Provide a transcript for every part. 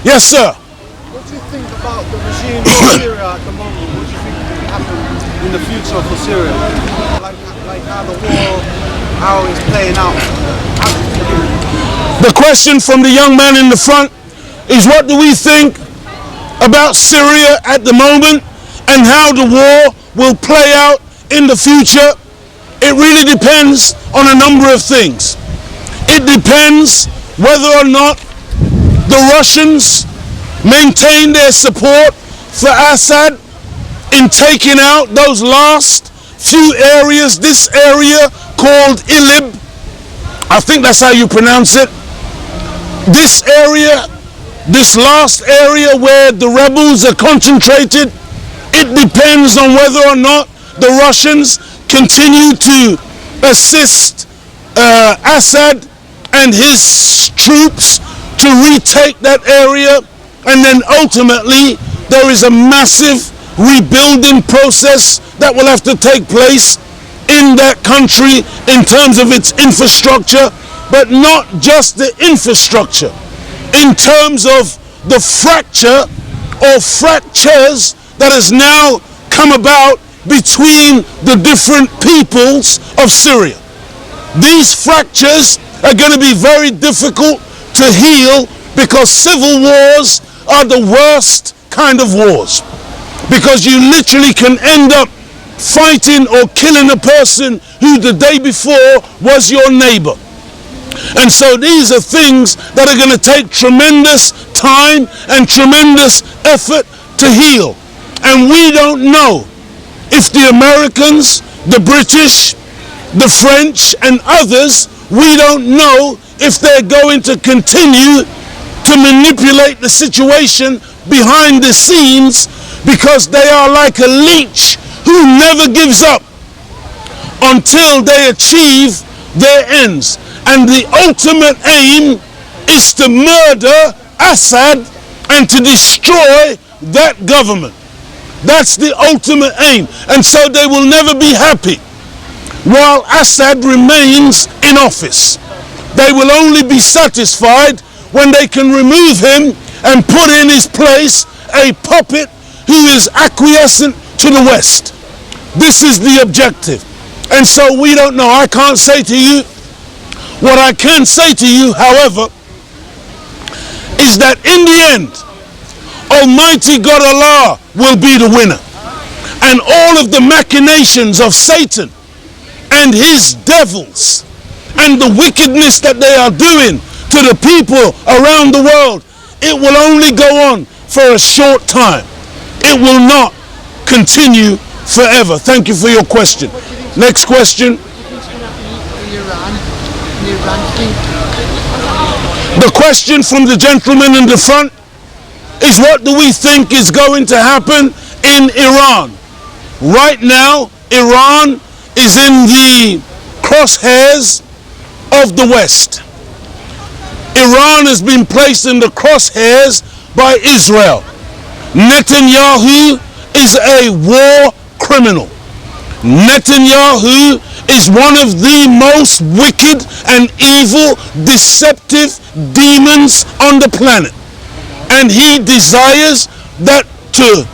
Yes, sir. What do you think about the regime in Syria at the moment? What do you think will happen in the future for Syria? Like how the war, how it's playing out. The question from the young man in the front is, what do we think about Syria at the moment and how the war will play out in the future? It really depends on a number of things. It depends whether or not the Russians maintain their support for Assad in taking out those last few areas, this area called Idlib, I think that's how you pronounce it. This area, this last area where the rebels are concentrated, it depends on whether or not the Russians continue to assist Assad and his troops to retake that area, and then ultimately there is a massive rebuilding process that will have to take place in that country in terms of its infrastructure, but not just the infrastructure, in terms of the fracture or fractures that has now come about between the different peoples of Syria. These fractures are going to be very difficult to heal because civil wars are the worst kind of wars, because you literally can end up fighting or killing a person who the day before was your neighbor. And so these are things that are going to take tremendous time and tremendous effort to heal. And we don't know if the Americans, the British, the French and others, we don't know if they're going to continue to manipulate the situation behind the scenes, because they are like a leech who never gives up until they achieve their ends. And the ultimate aim is to murder Assad and to destroy that government. That's the ultimate aim. And so they will never be happy while Assad remains in office. They will only be satisfied when they can remove him and put in his place a puppet who is acquiescent to the West. This is the objective. And so we don't know. I can't say to you. What I can say to you, however, is that in the end, Almighty God Allah will be the winner. And all of the machinations of Satan and his devils and the wickedness that they are doing to the people around the world, it will only go on for a short time. It will not continue forever. Thank you for your question. Next question. The question from the gentleman in the front is, what do we think is going to happen in Iran? Right now, Iran is in the crosshairs of the West. Iran has been placed in the crosshairs by Israel. Netanyahu is a war criminal. Netanyahu is one of the most wicked and evil, deceptive demons on the planet. And he desires that to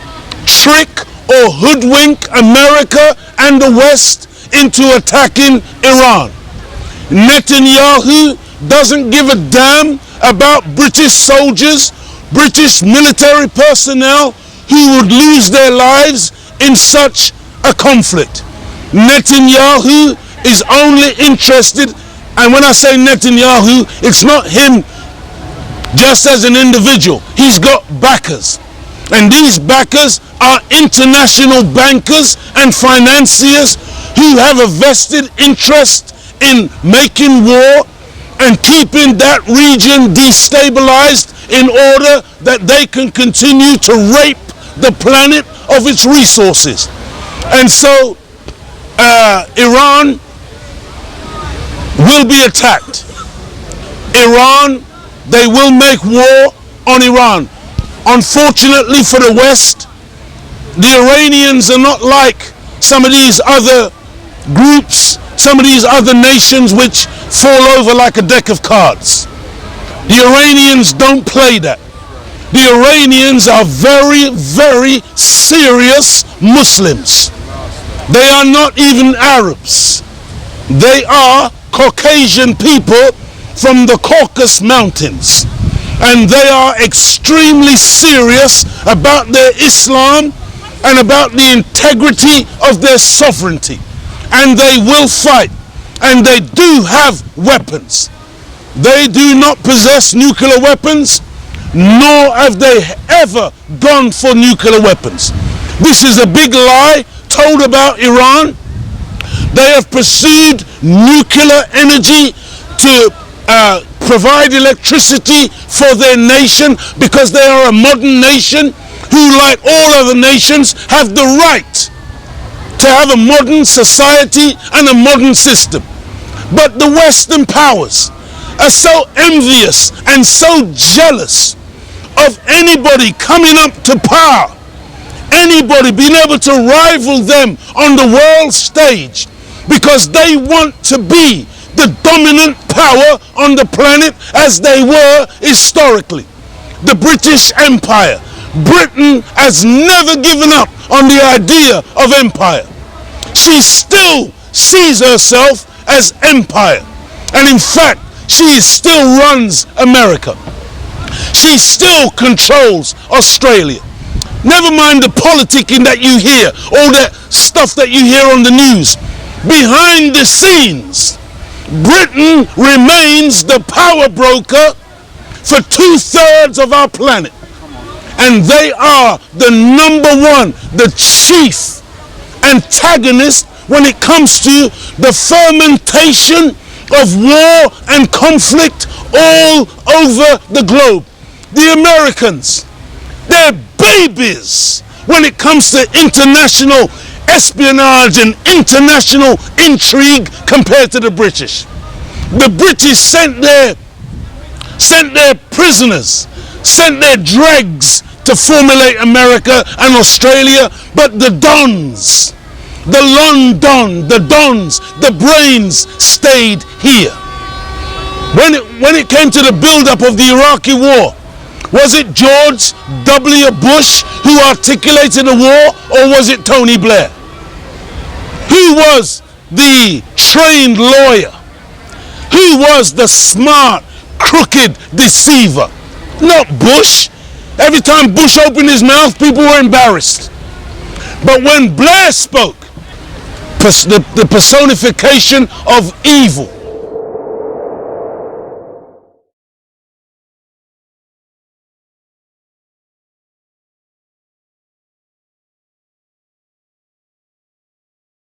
trick or hoodwink America and the West into attacking Iran. Netanyahu doesn't give a damn about British soldiers, British military personnel who would lose their lives in such a conflict. Netanyahu is only interested, and when I say Netanyahu, it's not him just as an individual. He's got backers, and these backers are international bankers and financiers who have a vested interest in making war and keeping that region destabilized in order that they can continue to rape the planet of its resources. And so Iran will be attacked. Iran, they will make war on Iran. Unfortunately for the West, the Iranians are not like some of these other groups, some of these other nations which fall over like a deck of cards. The Iranians don't play that. The Iranians are very, very serious Muslims. They are not even Arabs. They are Caucasian people from the Caucasus Mountains. And they are extremely serious about their Islam and about the integrity of their sovereignty. And they will fight. And they do have weapons. They do not possess nuclear weapons, nor have they ever gone for nuclear weapons. This is a big lie told about Iran. They have pursued nuclear energy to provide electricity for their nation because they are a modern nation who, like all other nations, have the right to have a modern society and a modern system. But the Western powers are so envious and so jealous of anybody coming up to power, anybody being able to rival them on the world stage, because they want to be the dominant power on the planet as they were historically. The British Empire. Britain has never given up on the idea of empire. She still sees herself as empire. And in fact, she still runs America. She still controls Australia. Never mind the politicking that you hear, all that stuff that you hear on the news. Behind the scenes, Britain remains the power broker for 2/3 of our planet. And they are the number one, the chief antagonist when it comes to the fermentation of war and conflict all over the globe. The Americans, they're babies when it comes to international espionage and international intrigue compared to the British. The British sent their prisoners, sent their dregs to formulate America and Australia, but the dons, the London, the dons, the brains stayed here. When it came to the build-up of the Iraqi war, was it George W. Bush who articulated the war, or was it Tony Blair? Who was the trained lawyer? Who was the smart, crooked deceiver? Not Bush. Every time Bush opened his mouth, people were embarrassed. But when Blair spoke, the personification of evil,